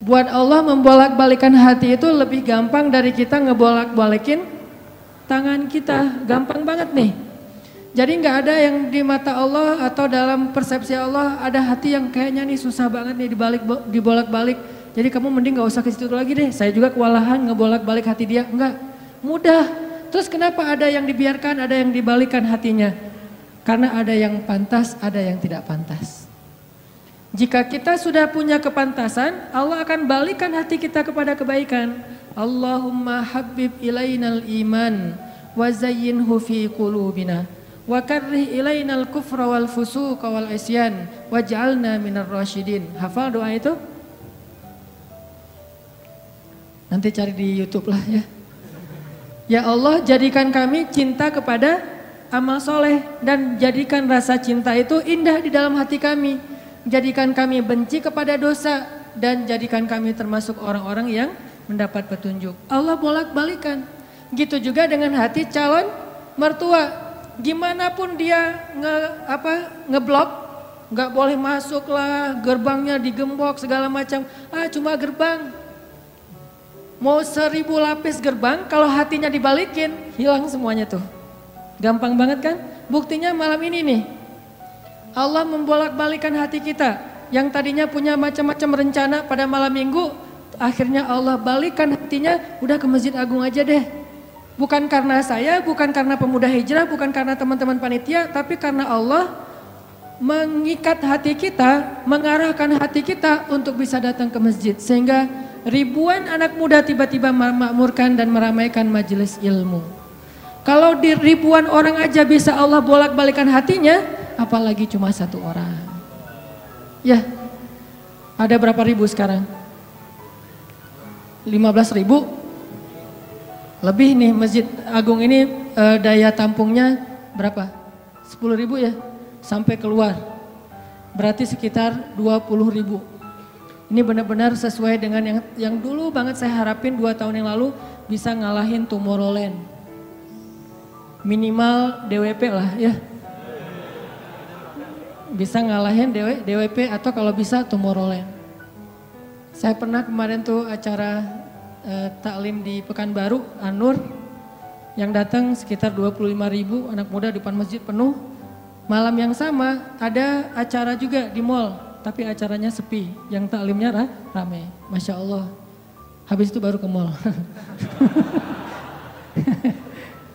Buat Allah membolak-balikan hati itu lebih gampang dari kita ngebolak-balikin tangan kita. Gampang banget nih. Jadi nggak ada yang di mata Allah atau dalam persepsi Allah ada hati yang kayaknya nih susah banget nih dibolak-balik. Jadi kamu mending nggak usah ke situ lagi deh. Saya juga kewalahan ngebolak-balik hati dia. Enggak, mudah. Terus kenapa ada yang dibiarkan, ada yang dibalikan hatinya? Karena ada yang pantas, ada yang tidak pantas. Jika kita sudah punya kepantasan, Allah akan balikan hati kita kepada kebaikan. Allahumma habib ilainal iman wa zayyinhu fi qulubina wa karrih ilainal kufra wal fusuqa wal isyan waj'alna minar rasyidin. Hafal doa itu? Nanti cari di YouTube lah ya. Ya Allah, jadikan kami cinta kepada amal soleh dan jadikan rasa cinta itu indah di dalam hati kami. Jadikan kami benci kepada dosa dan jadikan kami termasuk orang-orang yang mendapat petunjuk. Allah bolak-balikan. Gitu juga dengan hati calon mertua. Gimana pun dia ngeblok, nggak boleh masuk lah, gerbangnya digembok segala macam. Cuma gerbang. Mau 1000 lapis gerbang, kalau hatinya dibalikin, hilang semuanya tuh. Gampang banget kan? Buktinya malam ini nih. Allah membolak-balikan hati kita yang tadinya punya macam-macam rencana pada malam minggu, akhirnya Allah balikan hatinya, udah ke Masjid Agung aja deh. Bukan karena saya, bukan karena pemuda hijrah, bukan karena teman-teman panitia, tapi karena Allah mengikat hati kita, mengarahkan hati kita untuk bisa datang ke masjid. Sehingga ribuan anak muda tiba-tiba memakmurkan dan meramaikan majelis ilmu. Kalau di ribuan orang aja bisa Allah bolak-balikan hatinya, apalagi cuma satu orang. Ya, ada berapa ribu sekarang? 15.000? Lebih nih Masjid Agung ini daya tampungnya berapa? 10.000 ya? Sampai keluar. Berarti sekitar 20.000. Ini benar-benar sesuai dengan yang dulu banget saya harapin 2 tahun yang lalu bisa ngalahin Tomorrowland. Minimal DWP lah ya. Bisa ngalahin DWP atau kalau bisa Tomorrowland. Saya pernah kemarin tuh acara taklim di Pekanbaru, An-Nur, yang datang sekitar 25.000 anak muda di depan masjid penuh. Malam yang sama ada acara juga di mall, tapi acaranya sepi, yang taklimnya rame. Masya Allah. Habis itu baru ke mall.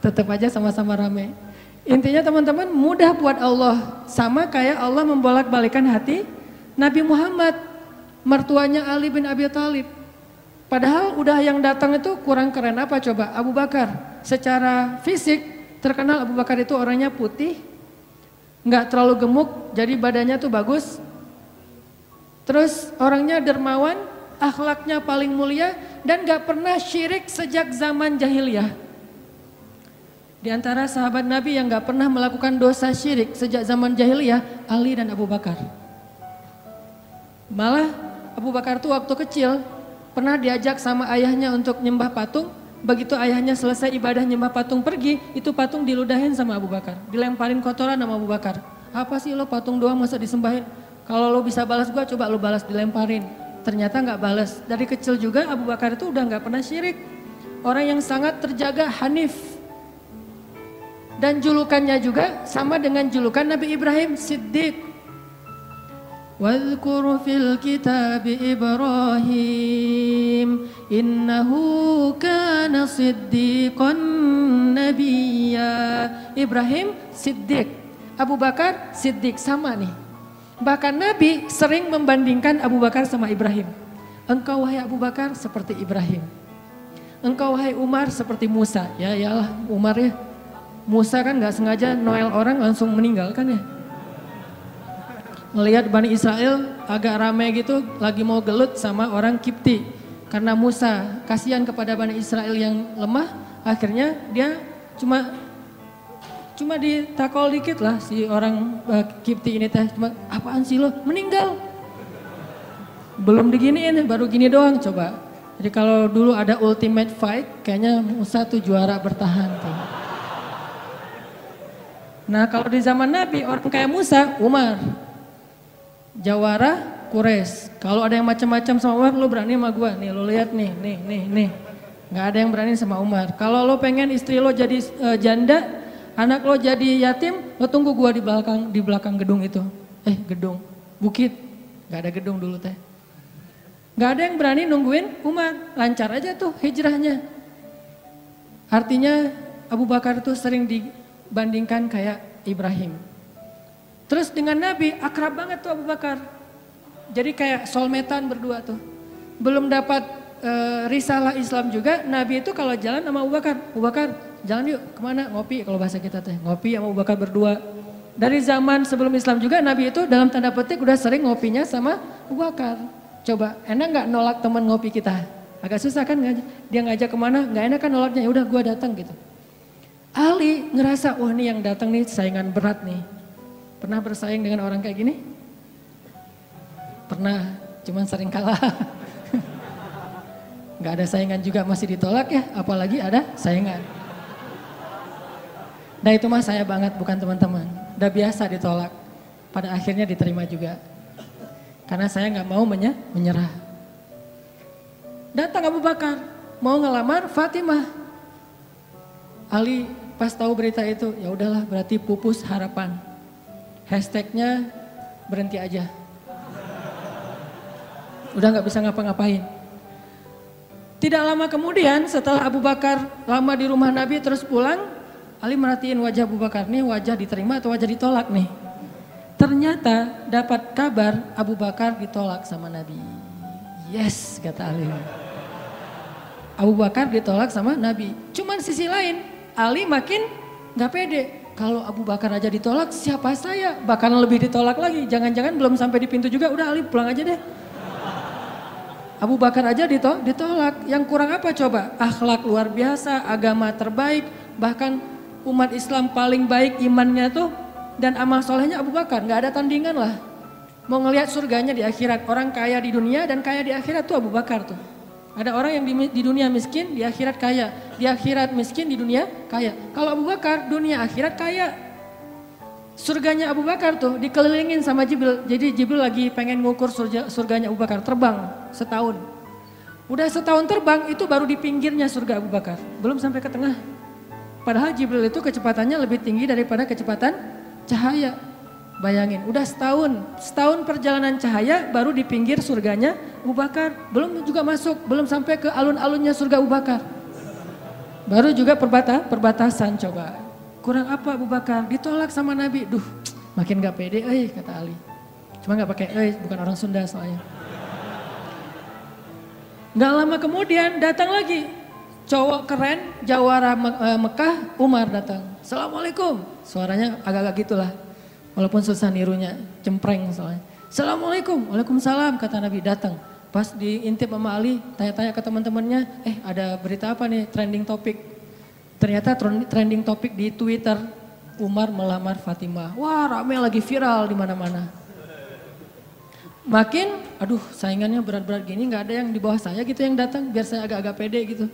Tetap aja sama-sama rame. Intinya teman-teman mudah buat Allah. Sama kayak Allah membolak-balikan hati Nabi Muhammad, mertuanya Ali bin Abi Thalib. Padahal udah yang datang itu kurang keren apa coba? Abu Bakar. Secara fisik terkenal Abu Bakar itu orangnya putih, nggak terlalu gemuk, jadi badannya tuh bagus. Terus orangnya dermawan, akhlaknya paling mulia dan nggak pernah syirik sejak zaman jahiliyah. Di antara sahabat Nabi yang gak pernah melakukan dosa syirik sejak zaman jahiliyah, Ali dan Abu Bakar. Malah Abu Bakar tuh waktu kecil pernah diajak sama ayahnya untuk nyembah patung. Begitu ayahnya selesai ibadah nyembah patung pergi, itu patung diludahin sama Abu Bakar. Dilemparin kotoran sama Abu Bakar. Apa sih lo patung doang masa disembahin? Kalau lo bisa balas gua, coba lo balas, dilemparin. Ternyata gak balas. Dari kecil juga Abu Bakar itu udah gak pernah syirik. Orang yang sangat terjaga, hanif. Dan julukannya juga sama dengan julukan Nabi Ibrahim, Siddiq. Wadhkur fil kitab Ibrahim innahu kana siddiqan nabiyya. Ibrahim Siddiq, Abu Bakar Siddiq, sama nih. Bahkan Nabi sering membandingkan Abu Bakar sama Ibrahim. Engkau wahai Abu Bakar seperti Ibrahim. Engkau wahai Umar seperti Musa. Ya iyalah Umar ya. Musa kan gak sengaja noel orang langsung meninggal kan ya. Ngelihat Bani Israel agak ramai gitu lagi mau gelut sama orang Kipti. Karena Musa kasihan kepada Bani Israel yang lemah, akhirnya dia cuma ditakol dikit lah si orang Kipti ini teh. Cuma apaan sih lo? Meninggal. Belum diginiin baru gini doang coba. Jadi kalau dulu ada ultimate fight kayaknya Musa tuh juara bertahan tuh. Nah kalau di zaman Nabi orang kayak Musa, Umar, jawara Quraisy. Kalau ada yang macam-macam sama Umar, lo berani sama gue. Nih lo lihat nih. Nggak ada yang berani sama Umar. Kalau lo pengen istri lo jadi janda, anak lo jadi yatim, lo tunggu gue di belakang gedung itu. Gedung, bukit. Nggak ada gedung dulu teh. Nggak ada yang berani nungguin Umar. Lancar aja tuh hijrahnya. Artinya Abu Bakar tuh sering dibandingkan kayak Ibrahim. Terus dengan Nabi akrab banget tuh Abu Bakar. Jadi kayak soulmate-an berdua tuh. Belum dapat risalah Islam juga, Nabi itu kalau jalan sama Abu Bakar jalan yuk kemana, ngopi kalau bahasa kita teh, ngopi sama Abu Bakar berdua. Dari zaman sebelum Islam juga Nabi itu dalam tanda petik udah sering ngopinya sama Abu Bakar. Coba enak nggak nolak teman ngopi kita? Agak susah kan, dia ngajak kemana, nggak enak kan nolaknya, udah gue datang gitu. Ali ngerasa, wah nih yang datang nih saingan berat nih. Pernah bersaing dengan orang kayak gini? Pernah, cuman sering kalah. Gak ada saingan juga masih ditolak ya, apalagi ada saingan. Nah itu mah saya banget, bukan teman-teman. Udah biasa ditolak, pada akhirnya diterima juga. Karena saya gak mau menyerah. Datang Abu Bakar, mau ngelamar Fatimah. Ali pas tahu berita itu, ya udahlah berarti pupus harapan. Hashtagnya berhenti aja. Udah gak bisa ngapa-ngapain. Tidak lama kemudian setelah Abu Bakar lama di rumah Nabi terus pulang, Ali merhatiin wajah Abu Bakar nih, wajah diterima atau wajah ditolak nih. Ternyata dapat kabar Abu Bakar ditolak sama Nabi. Yes, kata Ali. Abu Bakar ditolak sama Nabi. Cuman sisi lain, Ali makin gak pede. Kalau Abu Bakar aja ditolak, siapa saya? Bahkan lebih ditolak lagi. Jangan-jangan belum sampai di pintu juga, udah Ali pulang aja deh. Abu Bakar aja ditolak, yang kurang apa coba? Akhlak luar biasa, agama terbaik, bahkan umat Islam paling baik imannya tuh dan amal solehnya Abu Bakar, gak ada tandingan lah. Mau ngelihat surganya di akhirat, orang kaya di dunia dan kaya di akhirat tuh Abu Bakar tuh. Ada orang yang di dunia miskin, di akhirat kaya, di akhirat miskin, di dunia kaya. Kalau Abu Bakar, dunia akhirat kaya. Surganya Abu Bakar tuh dikelilingin sama Jibril. Jadi Jibril lagi pengen ngukur surganya Abu Bakar, terbang setahun. Udah setahun terbang itu baru di pinggirnya surga Abu Bakar, belum sampai ke tengah. Padahal Jibril itu kecepatannya lebih tinggi daripada kecepatan cahaya. Bayangin, udah setahun perjalanan cahaya baru di pinggir surganya Abu Bakar. Belum juga masuk, belum sampai ke alun-alunnya surga Abu Bakar. Baru juga perbatasan coba. Kurang apa Abu Bakar, ditolak sama Nabi. Duh, makin gak pede, kata Ali. Cuma gak pakai, bukan orang Sunda soalnya. Gak lama kemudian datang lagi. Cowok keren, jawara Mekah, Umar datang. Assalamualaikum. Suaranya agak-agak gitulah. Walaupun susah nirunya, cempreng soalnya. Assalamualaikum, waalaikumsalam kata Nabi datang. Pas diintip sama Ali, tanya-tanya ke teman-temannya, ada berita apa nih, trending topik. Ternyata trending topik di Twitter, Umar melamar Fatimah. Wah rame lagi viral di mana-mana. Makin, aduh saingannya berat-berat gini, nggak ada yang di bawah saya gitu yang datang, biar saya agak-agak pede gitu.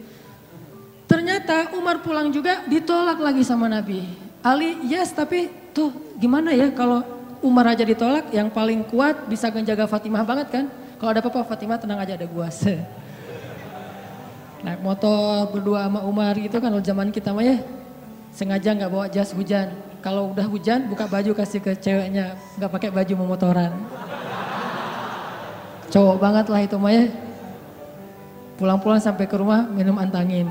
Ternyata Umar pulang juga ditolak lagi sama Nabi. Ali yes tapi tuh gimana ya kalau Umar aja ditolak, yang paling kuat bisa menjaga Fatimah banget kan. Kalau ada apa-apa Fatimah tenang aja ada gua. Naik motor berdua sama Umar gitu kan, zaman kita mah ya sengaja nggak bawa jas hujan. Kalau udah hujan buka baju kasih ke ceweknya, nggak pakai baju memotoran. Cowok banget lah itu mah ya. Pulang-pulang sampai ke rumah minum antangin.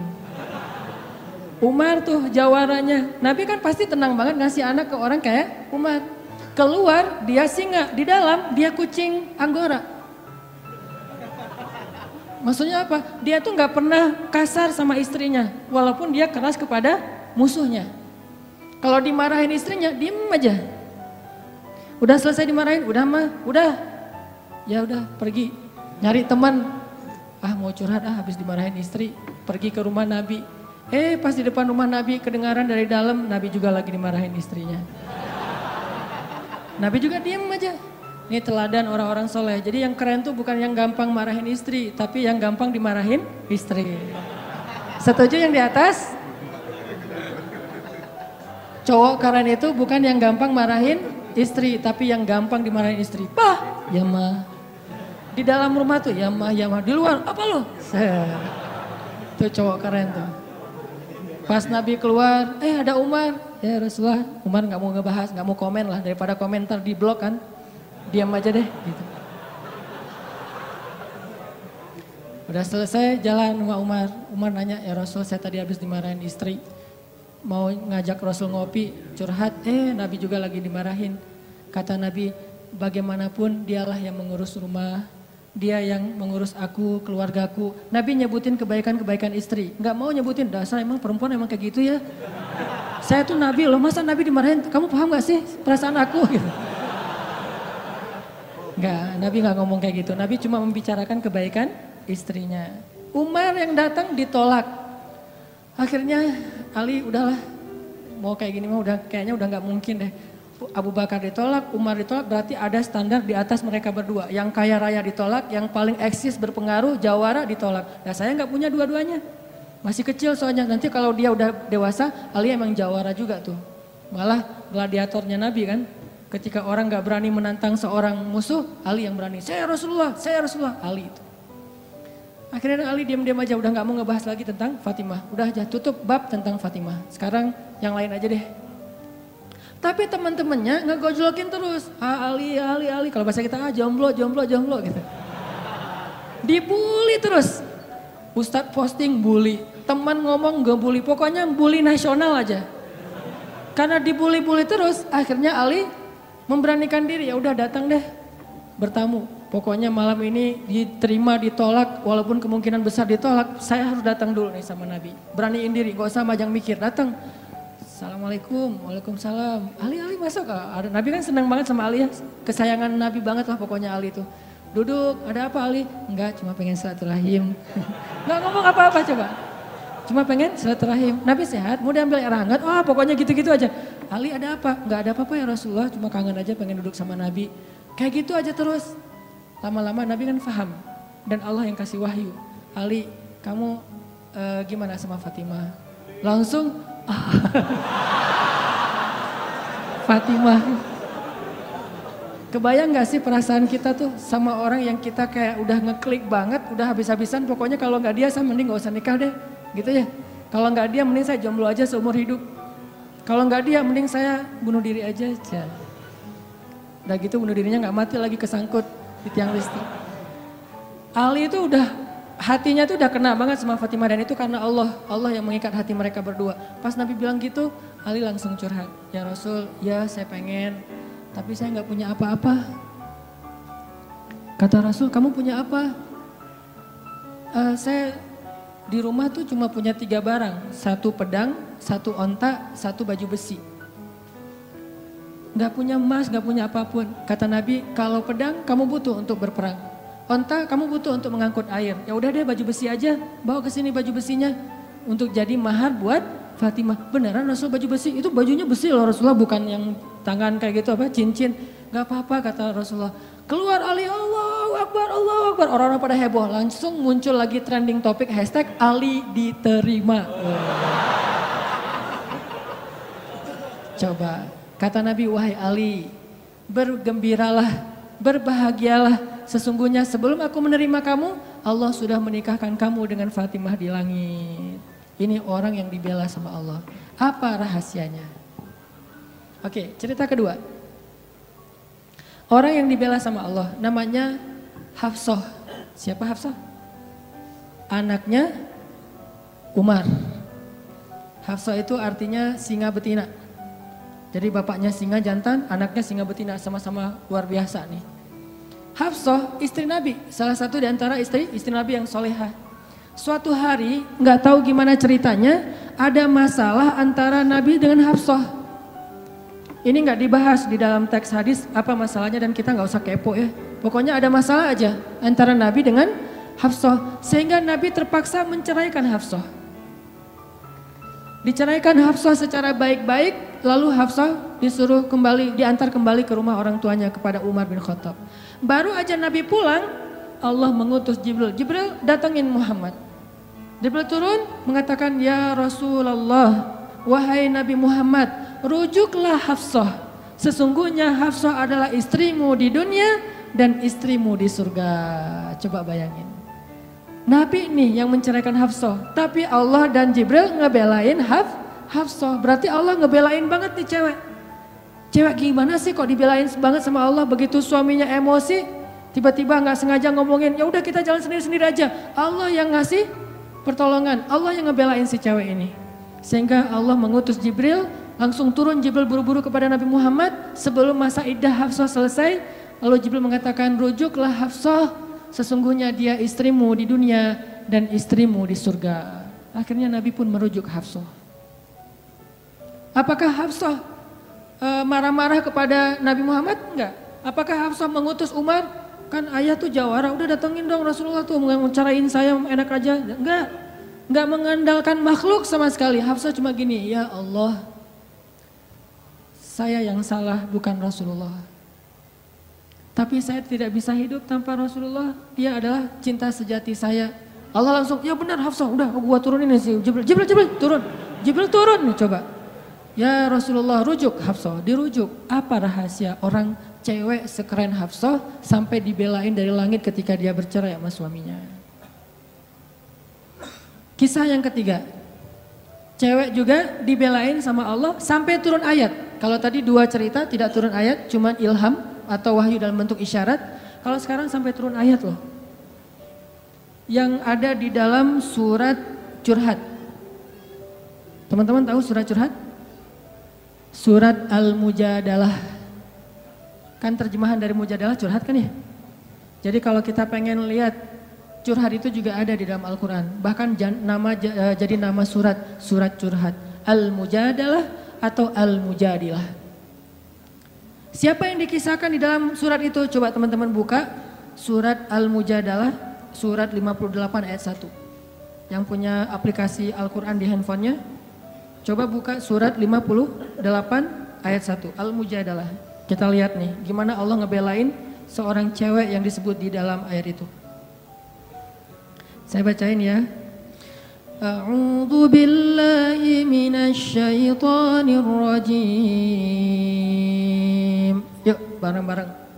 Umar tuh jawarannya, Nabi kan pasti tenang banget ngasih anak ke orang kayak Umar. Keluar dia singa, di dalam dia kucing Anggora. Maksudnya apa? Dia tuh nggak pernah kasar sama istrinya, walaupun dia keras kepada musuhnya. Kalau dimarahin istrinya, diem aja. Udah selesai dimarahin, udah, ya udah pergi nyari teman. Mau curhat, habis dimarahin istri, pergi ke rumah Nabi. Pas di depan rumah Nabi kedengaran dari dalam, Nabi juga lagi dimarahin istrinya. Nabi juga diem aja. Ini teladan orang-orang soleh. Jadi yang keren tuh bukan yang gampang marahin istri, tapi yang gampang dimarahin istri. Setuju yang di atas? Cowok keren itu bukan yang gampang marahin istri, tapi yang gampang dimarahin istri. Bah, ya mah. Di dalam rumah tuh, ya mah, di luar, apa lo? Tuh cowok keren tuh. Pas Nabi keluar, ada Umar. Ya Rasulullah, Umar gak mau ngebahas, gak mau komen lah. Daripada komentar di blog kan, diam aja deh gitu. Udah selesai jalan sama Umar. Umar nanya, ya Rasul saya tadi habis dimarahin istri. Mau ngajak Rasul ngopi, curhat. Nabi juga lagi dimarahin. Kata Nabi, bagaimanapun dialah yang mengurus rumah. Dia yang mengurus aku, keluargaku. Nabi nyebutin kebaikan-kebaikan istri. Gak mau nyebutin, dasar emang perempuan emang kayak gitu ya. Saya tuh Nabi loh, masa Nabi dimarahin? Kamu paham gak sih perasaan aku? Gitu. Enggak, Nabi gak ngomong kayak gitu. Nabi cuma membicarakan kebaikan istrinya. Umar yang datang ditolak. Akhirnya Ali udahlah, mau kayak gini mah kayaknya udah gak mungkin deh. Abu Bakar ditolak, Umar ditolak, berarti ada standar di atas mereka berdua. Yang kaya raya ditolak, yang paling eksis berpengaruh, jawara ditolak. Nah saya gak punya dua-duanya. Masih kecil soalnya, nanti kalau dia udah dewasa, Ali emang jawara juga tuh. Malah gladiatornya Nabi kan. Ketika orang gak berani menantang seorang musuh, Ali yang berani. Saya Rasulullah, Ali itu. Akhirnya Ali diam-diam aja, udah gak mau ngebahas lagi tentang Fatimah. Udah aja tutup bab tentang Fatimah. Sekarang yang lain aja deh. Tapi teman-temannya ngegojlokin terus. Ali. Kalau bahasa kita jomblo gitu. Dibully terus. Ustadz posting bully. Teman ngomong gak bully. Pokoknya bully nasional aja. Karena dibully-bully terus. Akhirnya Ali memberanikan diri. Ya udah datang deh bertamu. Pokoknya malam ini diterima ditolak. Walaupun kemungkinan besar ditolak. Saya harus datang dulu nih sama Nabi. Beraniin diri. Gak usah majang mikir. Datang. Assalamualaikum, waalaikumsalam. Ali masuk. Nabi kan senang banget sama Ali ya. Kesayangan Nabi banget lah pokoknya Ali itu. Duduk, ada apa Ali? Enggak, cuma pengen silaturahim. Enggak ngomong apa-apa coba. Cuma pengen silaturahim. Nabi sehat, mau diambil air hangat. Oh pokoknya gitu-gitu aja. Ali ada apa? Enggak ada apa-apa ya Rasulullah. Cuma kangen aja pengen duduk sama Nabi. Kayak gitu aja terus. Lama-lama Nabi kan paham. Dan Allah yang kasih wahyu. Ali, kamu gimana sama Fatimah? Langsung Fatimah. Kebayang gak sih perasaan kita tuh sama orang yang kita kayak udah ngeklik banget, udah habis-habisan, pokoknya kalau gak dia saya mending gak usah nikah deh, gitu ya. Kalau gak dia mending saya jomblo aja seumur hidup. Kalau gak dia mending saya bunuh diri aja. Udah gitu bunuh dirinya gak mati lagi kesangkut di tiang listrik. Ali itu udah hatinya tuh udah kena banget sama Fatimah dan itu karena Allah yang mengikat hati mereka berdua. Pas Nabi bilang gitu, Ali langsung curhat. Ya Rasul, ya saya pengen, tapi saya gak punya apa-apa. Kata Rasul, kamu punya apa? Saya di rumah tuh cuma punya 3 barang. 1 pedang, 1 onta, 1 baju besi. Gak punya emas, gak punya apapun. Kata Nabi, kalau pedang kamu butuh untuk berperang. Onta kamu butuh untuk mengangkut air. Ya udah deh baju besi aja. Bawa ke sini baju besinya untuk jadi mahar buat Fatimah. Beneran Rasul baju besi? Itu bajunya besi loh Rasulullah, bukan yang tangan kayak gitu apa cincin. Gak apa-apa kata Rasulullah. Keluar Ali, Allahu Akbar, Allahu Akbar. Orang-orang pada heboh. Langsung muncul lagi trending topik hashtag Ali diterima. Coba kata Nabi, wahai Ali, bergembiralah, berbahagialah. Sesungguhnya sebelum aku menerima kamu, Allah sudah menikahkan kamu dengan Fatimah di langit. Ini orang yang dibela sama Allah. Apa rahasianya? Oke, cerita kedua. Orang yang dibela sama Allah namanya Hafsah. Siapa Hafsah? Anaknya Umar. Hafsah itu artinya singa betina. Jadi bapaknya singa jantan, anaknya singa betina, sama-sama luar biasa nih. Hafsah istri Nabi, salah satu di antara istri Nabi yang solehah. Suatu hari nggak tahu gimana ceritanya, ada masalah antara Nabi dengan Hafsah. Ini nggak dibahas di dalam teks hadis apa masalahnya dan kita nggak usah kepo ya. Pokoknya ada masalah aja antara Nabi dengan Hafsah, sehingga Nabi terpaksa menceraikan Hafsah. Diceraikan Hafsah secara baik-baik, lalu Hafsah disuruh diantar kembali ke rumah orang tuanya kepada Umar bin Khattab. Baru aja Nabi pulang, Allah mengutus Jibril. Jibril datangin Muhammad. Jibril turun mengatakan, ya Rasulullah, wahai Nabi Muhammad, rujuklah Hafsah. Sesungguhnya Hafsah adalah istrimu di dunia, dan istrimu di surga. Coba bayangin. Nabi nih yang menceraikan Hafsah, tapi Allah dan Jibril ngebelain Hafsah. Berarti Allah ngebelain banget nih cewek. Cewek gimana sih kok dibelain banget sama Allah, begitu suaminya emosi, tiba-tiba nggak sengaja ngomongin, ya udah kita jalan sendiri-sendiri aja. Allah yang ngasih pertolongan, Allah yang ngebelain si cewek ini. Sehingga Allah mengutus Jibril, langsung turun Jibril buru-buru kepada Nabi Muhammad sebelum masa iddah Hafsah selesai. Lalu Jibril mengatakan, rujuklah Hafsah, sesungguhnya dia istrimu di dunia dan istrimu di surga. Akhirnya Nabi pun merujuk Hafsah. Apakah Hafsah marah-marah kepada Nabi Muhammad? Enggak. Apakah Hafsah mengutus Umar? Kan ayah tuh jawara, udah datengin dong Rasulullah tuh, mencarain saya enak aja. Enggak mengandalkan makhluk sama sekali. Hafsah cuma gini, ya Allah, saya yang salah bukan Rasulullah. Tapi saya tidak bisa hidup tanpa Rasulullah, dia adalah cinta sejati saya. Allah langsung, ya benar Hafsah, udah gua turunin sih. Jibril turun. Jibril turun nih coba. Ya Rasulullah, rujuk Hafsah, dirujuk. Apa rahasia orang cewek sekeren Hafsah sampai dibelain dari langit ketika dia bercerai sama suaminya? Kisah yang ketiga, cewek juga dibelain sama Allah sampai turun ayat. Kalau tadi dua cerita tidak turun ayat, cuman ilham atau wahyu dalam bentuk isyarat. Kalau sekarang sampai turun ayat loh. Yang ada di dalam surat Curhat. Teman-teman tahu surat Curhat? Surat Al-Mujadalah. Kan terjemahan dari Mujadalah curhat kan ya? Jadi kalau kita pengen lihat curhat itu juga ada di dalam Al-Quran. Bahkan jadi nama surat Curhat. Al-Mujadalah atau Al-Mujadilah. Siapa yang dikisahkan di dalam surat itu? Coba teman-teman buka surat Al-Mujadalah, surat 58 ayat 1. Yang punya aplikasi Al-Quran di handphonenya, coba buka surat 58 ayat 1, Al-Mujadalah. Kita lihat nih, gimana Allah ngebelain seorang cewek yang disebut di dalam ayat itu. Saya bacain ya. A'udzu billahi minasy syaithanir rajim. Yuk bareng-bareng.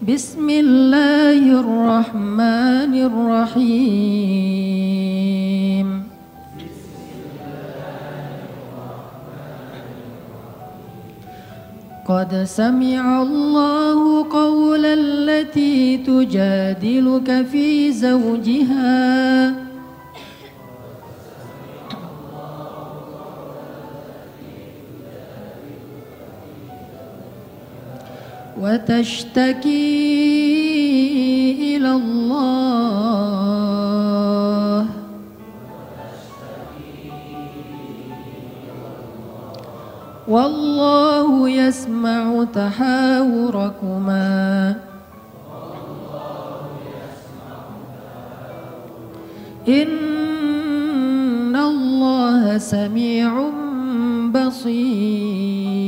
Bismillahirrahmanirrahim. Qad sami'a Allahu qawla allati tujadiluka fi zawjiha wa tashtaki ila Allah wallahu yasma'u tahawurakuma innallaha sami'un basir.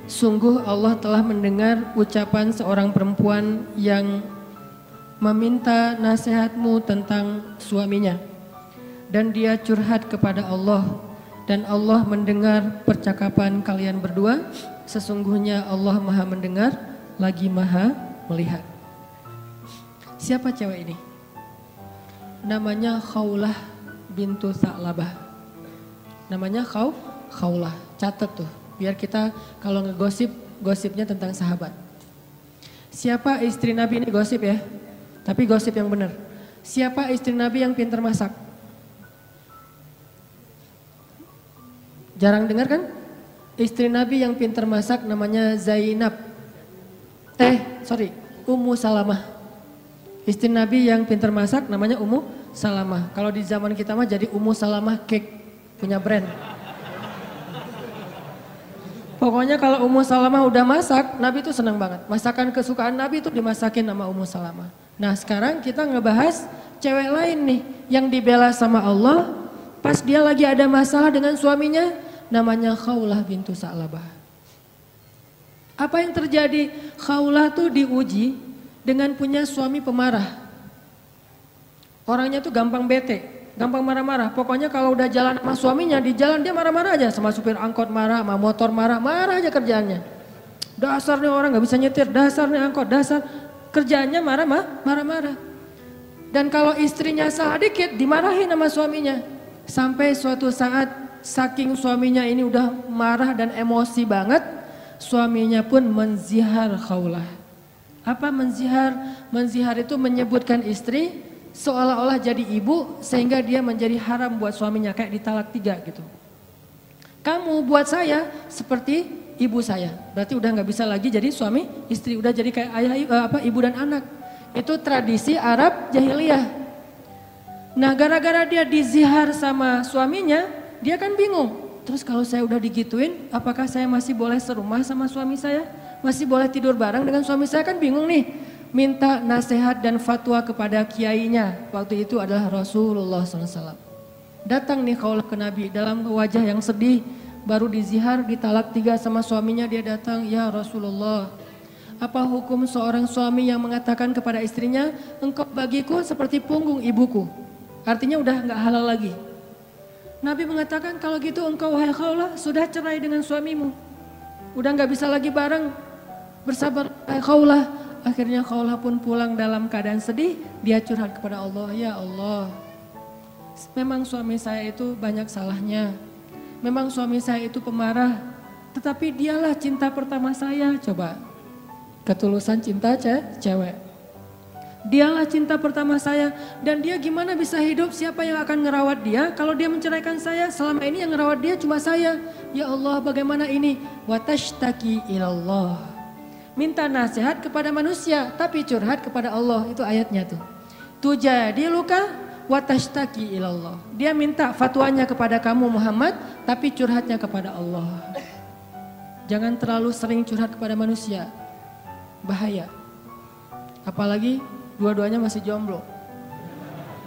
Sungguh Allah telah mendengar ucapan seorang perempuan yang meminta nasihatmu tentang suaminya. Dan dia curhat kepada Allah. Dan Allah mendengar percakapan kalian berdua. Sesungguhnya Allah maha mendengar, lagi maha melihat. Siapa cewek ini? Namanya Khawlah bintu Sa'labah. Namanya Khawlah. Catat tuh. Biar kita kalau ngegosip, gosipnya tentang sahabat. Siapa istri Nabi ini gosip ya? Tapi gosip yang benar. Siapa istri Nabi yang pintar masak? Jarang dengar kan? Istri Nabi yang pintar masak namanya Zainab. Ummu Salamah. Istri Nabi yang pintar masak namanya Ummu Salamah. Kalau di zaman kita mah jadi Ummu Salamah Cake, punya brand. Pokoknya kalau Ummu Salamah udah masak, Nabi itu senang banget. Masakan kesukaan Nabi itu dimasakin sama Ummu Salamah. Nah sekarang kita ngebahas cewek lain nih yang dibela sama Allah pas dia lagi ada masalah dengan suaminya, namanya Khawlah bintu Sa'labah. Apa yang terjadi? Khawlah tuh diuji dengan punya suami pemarah. Orangnya tuh gampang bete, gampang marah-marah. Pokoknya kalau udah jalan sama suaminya, di jalan dia marah-marah aja. Sama supir angkot marah, sama motor marah, marah aja kerjaannya. Dasar nih orang gak bisa nyetir, dasar nih angkot, dasar. Kerjaannya marah-marah. Dan kalau istrinya salah dikit, dimarahin sama suaminya. Sampai suatu saat, saking suaminya ini udah marah dan emosi banget, suaminya pun menzihar khaulah. Apa menzihar? Menzihar itu menyebutkan istri seolah-olah jadi ibu sehingga dia menjadi haram buat suaminya, kayak ditalak 3 gitu. Kamu buat saya seperti ibu saya, berarti udah nggak bisa lagi jadi suami istri, udah jadi kayak ayah ibu dan anak. Itu tradisi Arab jahiliyah. Nah gara-gara dia dizihar sama suaminya, dia kan bingung. Terus kalau saya udah digituin, apakah saya masih boleh serumah sama suami saya? Masih boleh tidur bareng dengan suami saya? Kan bingung nih. Minta nasihat dan fatwa kepada kiainya. Waktu itu adalah Rasulullah SAW. Datang nih kaulah ke Nabi dalam wajah yang sedih. Baru dizihar, ditalak 3 sama suaminya, dia datang, ya Rasulullah. Apa hukum seorang suami yang mengatakan kepada istrinya, engkau bagiku seperti punggung ibuku. Artinya udah gak halal lagi. Nabi mengatakan kalau gitu engkau wahai kaulah sudah cerai dengan suamimu. Udah gak bisa lagi bareng, bersabar wahai kaulah. Akhirnya Khawlah pun pulang dalam keadaan sedih, dia curhat kepada Allah, ya Allah, memang suami saya itu banyak salahnya, memang suami saya itu pemarah, tetapi dialah cinta pertama saya. Coba, ketulusan cinta cewek. Dialah cinta pertama saya dan dia gimana bisa hidup, siapa yang akan ngerawat dia kalau dia menceraikan saya? Selama ini yang ngerawat dia cuma saya. Ya Allah bagaimana ini? Watashtaki ilallah. Minta nasihat kepada manusia tapi curhat kepada Allah, itu ayatnya tuh. Tujadi luka watashtaki ilallah. Dia minta fatwanya kepada kamu Muhammad tapi curhatnya kepada Allah. Jangan terlalu sering curhat kepada manusia, bahaya. Apalagi dua-duanya masih jomblo.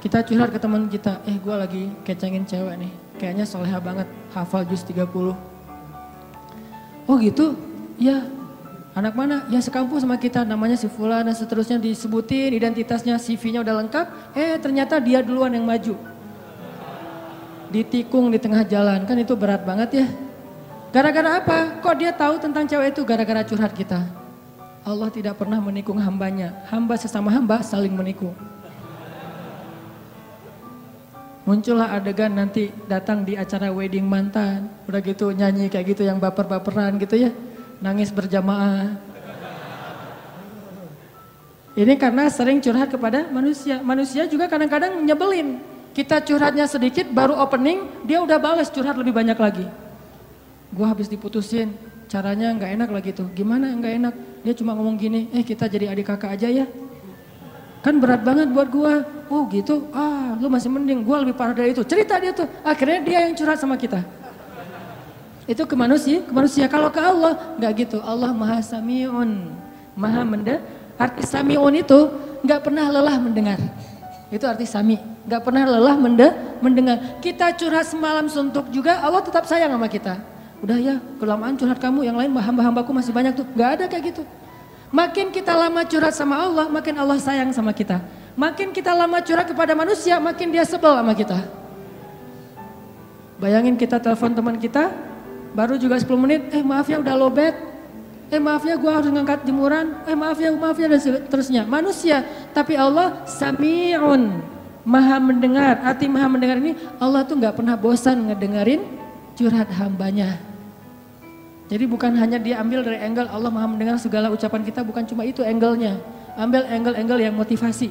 Kita curhat ke teman kita, gue lagi kecengin cewek nih, kayaknya soleha banget, hafal juz 30. Oh gitu? Ya. Anak mana? Ya sekampus sama kita, namanya si Fulan dan seterusnya, disebutin identitasnya, CV-nya udah lengkap. Ternyata dia duluan yang maju. Ditikung di tengah jalan, kan itu berat banget ya. Gara-gara apa? Kok dia tahu tentang cewek itu? Gara-gara curhat kita. Allah tidak pernah menikung hambanya. Hamba sesama hamba saling menikung. Muncullah adegan nanti datang di acara wedding mantan. Udah gitu nyanyi kayak gitu yang baper-baperan gitu ya. Nangis berjamaah. Ini karena sering curhat kepada manusia. Manusia juga kadang-kadang nyebelin. Kita curhatnya sedikit baru opening, dia udah balas curhat lebih banyak lagi. Gua habis diputusin, caranya nggak enak lagi tuh. Gimana nggak enak? Dia cuma ngomong gini, kita jadi adik kakak aja ya. Kan berat banget buat gua. Oh gitu, lu masih mending, gua lebih parah dari itu. Cerita dia tuh, akhirnya dia yang curhat sama kita. Itu ke manusia. Kalau ke Allah nggak gitu. Allah Maha Sami'un, Maha mendengar. Arti Sami'un itu nggak pernah lelah mendengar. Itu arti Sami, nggak pernah lelah mendengar. Kita curhat semalam suntuk juga, Allah tetap sayang sama kita. Udah ya, kelamaan curhat kamu, yang lain hamba-hambaku masih banyak tuh. Nggak ada kayak gitu. Makin kita lama curhat sama Allah, makin Allah sayang sama kita. Makin kita lama curhat kepada manusia, makin dia sebel sama kita. Bayangin kita telepon teman kita, baru juga 10 menit, maaf ya udah lowbat, maaf ya gue harus ngangkat jemuran, maaf ya dan seterusnya. Manusia, tapi Allah Sami'un, Maha mendengar. Arti Maha mendengar ini, Allah tuh gak pernah bosan ngedengerin curhat hambanya. Jadi bukan hanya dia ambil dari angle Allah Maha mendengar segala ucapan kita, bukan cuma itu angle-nya. Ambil angle-angle yang motivasi.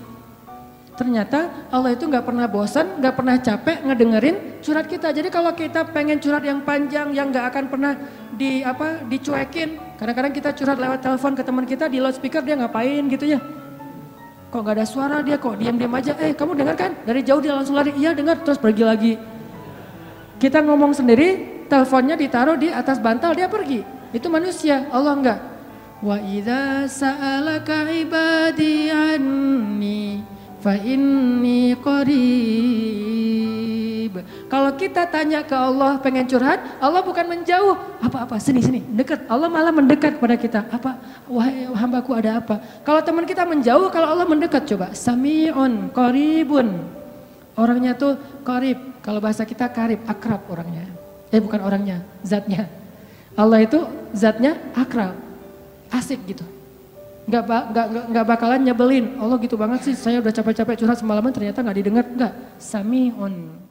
Ternyata Allah itu gak pernah bosan, gak pernah capek ngedengerin curhat kita. Jadi kalau kita pengen curhat yang panjang, yang gak akan pernah dicuekin. Kadang-kadang kita curhat lewat telepon ke teman kita, di loudspeaker dia ngapain gitu ya. Kok gak ada suara dia, kok diam-diam aja. Kamu dengar kan? Dari jauh dia langsung lari, iya dengar, terus pergi lagi. Kita ngomong sendiri, teleponnya ditaruh di atas bantal, dia pergi. Itu manusia, Allah enggak. Wa idza sa'alaka ibadi anni fa inni qarib. Kalau kita tanya ke Allah pengen curhat, Allah bukan menjauh. Apa-apa, sini, dekat. Allah malah mendekat kepada kita. Apa? Wahai hambaku ada apa? Kalau teman kita menjauh, kalau Allah mendekat coba. Sami'un qaribun. Orangnya tuh qarib. Kalau bahasa kita karib, akrab orangnya. Bukan orangnya, zatnya. Allah itu zatnya akrab. Asik gitu. Nggak bakalan nyebelin. Allah gitu banget sih, saya udah capek-capek curhat semalaman ternyata nggak didengar. Nggak. Sami'un.